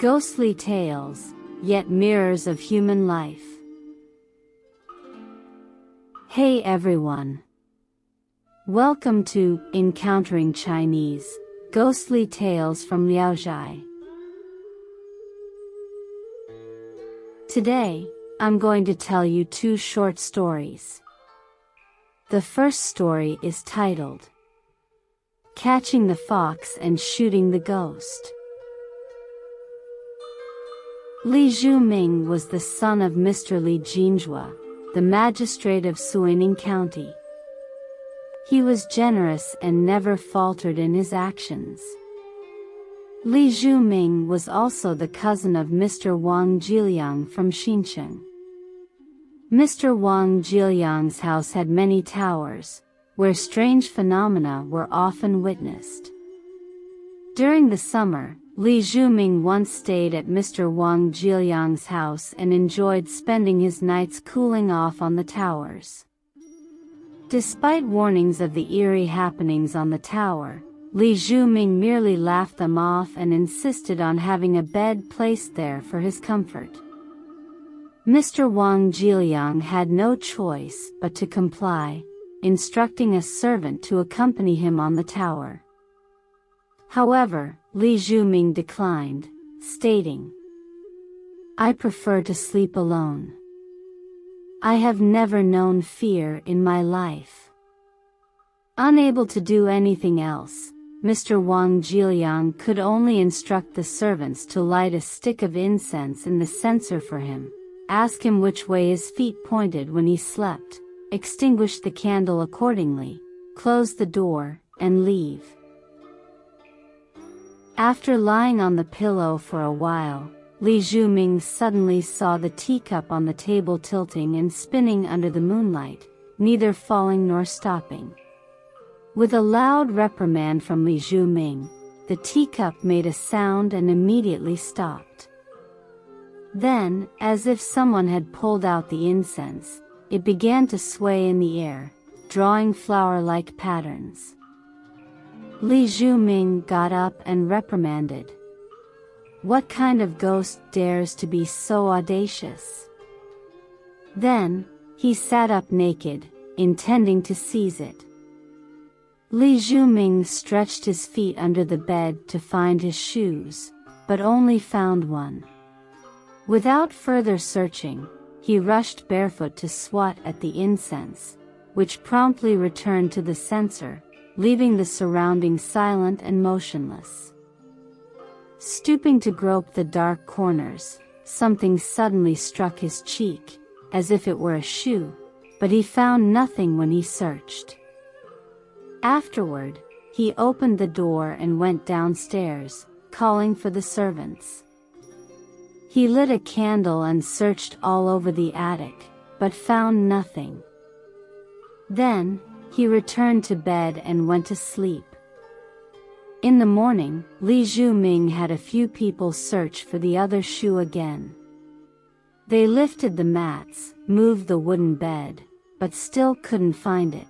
Ghostly tales, yet mirrors of human life. Hey everyone! Welcome to Encountering Chinese, Ghostly Tales from Zhai. Today, I'm going to tell you two short stories. The first story is titled, Catching the Fox and Shooting the Ghost. Li Zhuming was the son of Mr. Li Jinzhua, the magistrate of Suining County. He was generous and never faltered in his actions. Li Zhuming was also the cousin of Mr. Wang Jiliang from Xincheng. Mr. Wang Jiliang's house had many towers, where strange phenomena were often witnessed. During the summer, Li Zhuming once stayed at Mr. Wang Jiliang's house and enjoyed spending his nights cooling off on the towers. Despite warnings of the eerie happenings on the tower, Li Zhuming merely laughed them off and insisted on having a bed placed there for his comfort. Mr. Wang Jiliang had no choice but to comply, instructing a servant to accompany him on the tower. However, Li Zhuming declined, stating, "I prefer to sleep alone. I have never known fear in my life." Unable to do anything else, Mr. Wang Jiliang could only instruct the servants to light a stick of incense in the censer for him, ask him which way his feet pointed when he slept, extinguish the candle accordingly, close the door, and leave. After lying on the pillow for a while, Li Zhuming suddenly saw the teacup on the table tilting and spinning under the moonlight, neither falling nor stopping. With a loud reprimand from Li Zhuming, the teacup made a sound and immediately stopped. Then, as if someone had pulled out the incense, it began to sway in the air, drawing flower-like patterns. Li Zhuming got up and reprimanded. "What kind of ghost dares to be so audacious?" Then, he sat up naked, intending to seize it. Li Zhuming stretched his feet under the bed to find his shoes, but only found one. Without further searching, he rushed barefoot to swat at the incense, which promptly returned to the censer, leaving the surroundings silent and motionless. Stooping to grope the dark corners, something suddenly struck his cheek, as if it were a shoe, but he found nothing when he searched. Afterward, he opened the door and went downstairs, calling for the servants. He lit a candle and searched all over the attic, but found nothing. Then, he returned to bed and went to sleep. In the morning, Li Zhuming had a few people search for the other shoe again. They lifted the mats, moved the wooden bed, but still couldn't find it.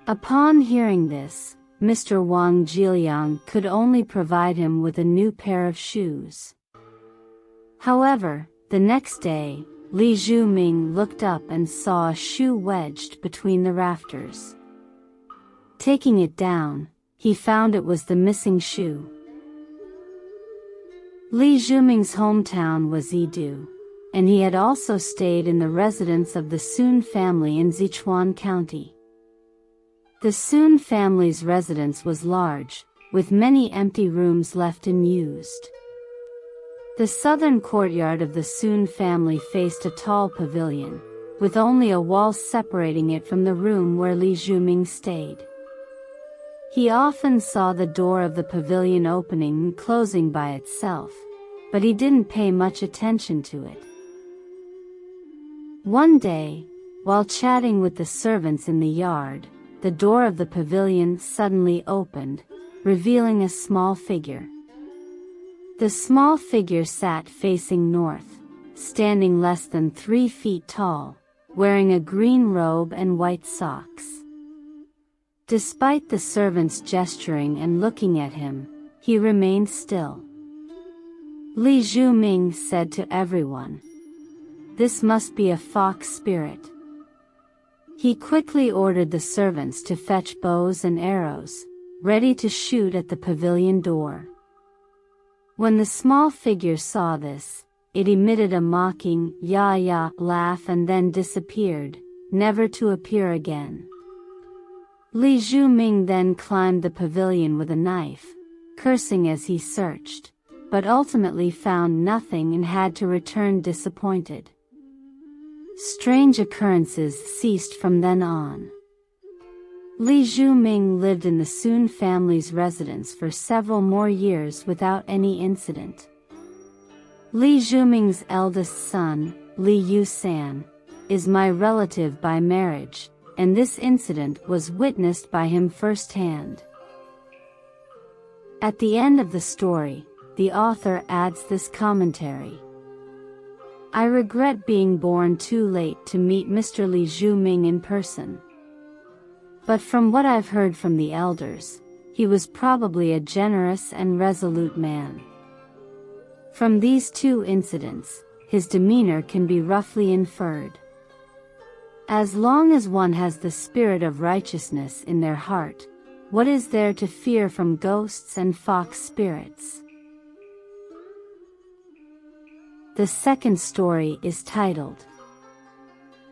Upon hearing this, Mr. Wang Jiliang could only provide him with a new pair of shoes. However, the next day, Li Zhuming looked up and saw a shoe wedged between the rafters. Taking it down, he found it was the missing shoe. Li Zhuming's hometown was Yidu, and he had also stayed in the residence of the Sun family in Sichuan County. The Sun family's residence was large, with many empty rooms left unused. The southern courtyard of the Sun family faced a tall pavilion, with only a wall separating it from the room where Li Zhuming stayed. He often saw the door of the pavilion opening and closing by itself, but he didn't pay much attention to it. One day, while chatting with the servants in the yard, the door of the pavilion suddenly opened, revealing a small figure. The small figure sat facing north, standing less than 3 feet tall, wearing a green robe and white socks. Despite the servants gesturing and looking at him, he remained still. Li Zhuming said to everyone. This must be a fox spirit. He quickly ordered the servants to fetch bows and arrows, ready to shoot at the pavilion door. When the small figure saw this, it emitted a mocking ya laugh and then disappeared, never to appear again. Li Zhuming then climbed the pavilion with a knife, cursing as he searched, but ultimately found nothing and had to return disappointed. Strange occurrences ceased from then on. Li Zhuming lived in the Sun family's residence for several more years without any incident. Li Zhuming's eldest son, Li Yusan, is my relative by marriage, and this incident was witnessed by him firsthand. At the end of the story, the author adds this commentary. I regret being born too late to meet Mr. Li Zhuming in person. But from what I've heard from the elders, he was probably a generous and resolute man. From these two incidents, his demeanor can be roughly inferred. As long as one has the spirit of righteousness in their heart, what is there to fear from ghosts and fox spirits? The second story is titled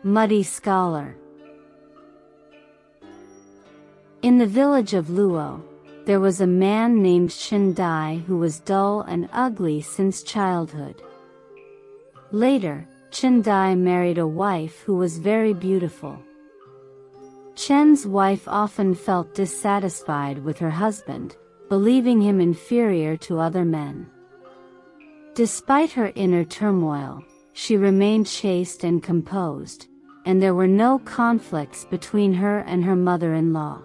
Muddy Scholar. In the village of Luo, there was a man named Zhai who was dull and ugly since childhood. Later, Zhai married a wife who was very beautiful. Chen's wife often felt dissatisfied with her husband, believing him inferior to other men. Despite her inner turmoil, she remained chaste and composed, and there were no conflicts between her and her mother-in-law.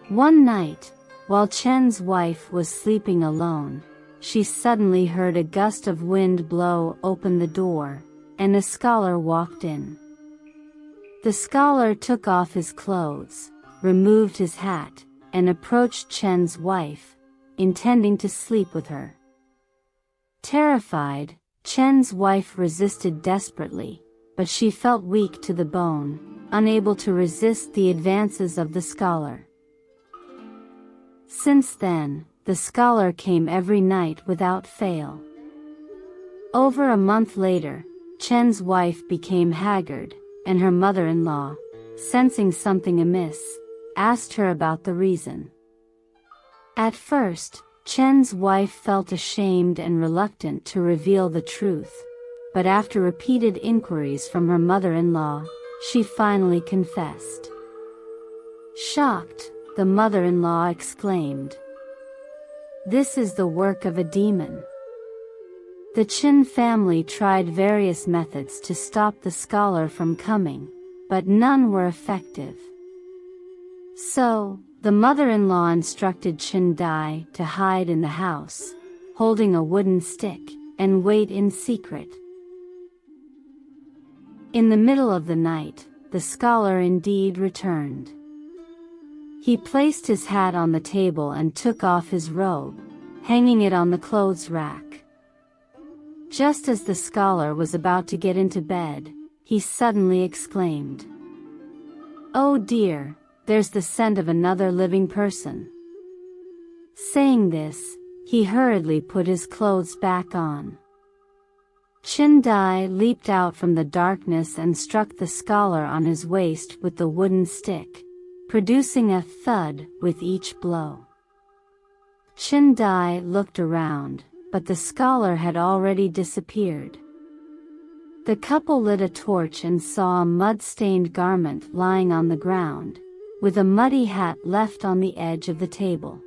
One night, while Chen's wife was sleeping alone, she suddenly heard a gust of wind blow open the door, and a scholar walked in. The scholar took off his clothes, removed his hat, and approached Chen's wife, intending to sleep with her. Terrified, Chen's wife resisted desperately, but she felt weak to the bone, unable to resist the advances of the scholar. Since then, the scholar came every night without fail. Over a month later, Chen's wife became haggard, and her mother-in-law, sensing something amiss, asked her about the reason. At first, Chen's wife felt ashamed and reluctant to reveal the truth, but after repeated inquiries from her mother-in-law, she finally confessed. Shocked, the mother-in-law exclaimed, "This is the work of a demon." The Chen family tried various methods to stop the scholar from coming, but none were effective. So, the mother-in-law instructed Zhai to hide in the house, holding a wooden stick, and wait in secret. In the middle of the night, the scholar indeed returned. He placed his hat on the table and took off his robe, hanging it on the clothes rack. Just as the scholar was about to get into bed, he suddenly exclaimed, "Oh dear! There's the scent of another living person." Saying this, he hurriedly put his clothes back on. Zhai leaped out from the darkness and struck the scholar on his waist with the wooden stick, producing a thud with each blow. Zhai looked around, but the scholar had already disappeared. The couple lit a torch and saw a mud-stained garment lying on the ground, with a muddy hat left on the edge of the table.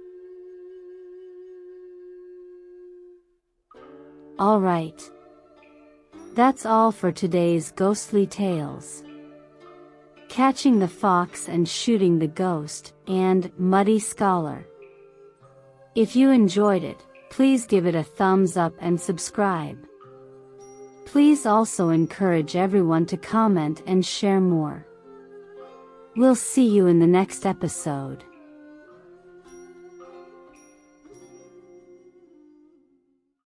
Alright. That's all for today's ghostly tales. Catching the Fox and Shooting the Ghost, and Muddy Scholar. If you enjoyed it, please give it a thumbs up and subscribe. Please also encourage everyone to comment and share more. We'll see you in the next episode.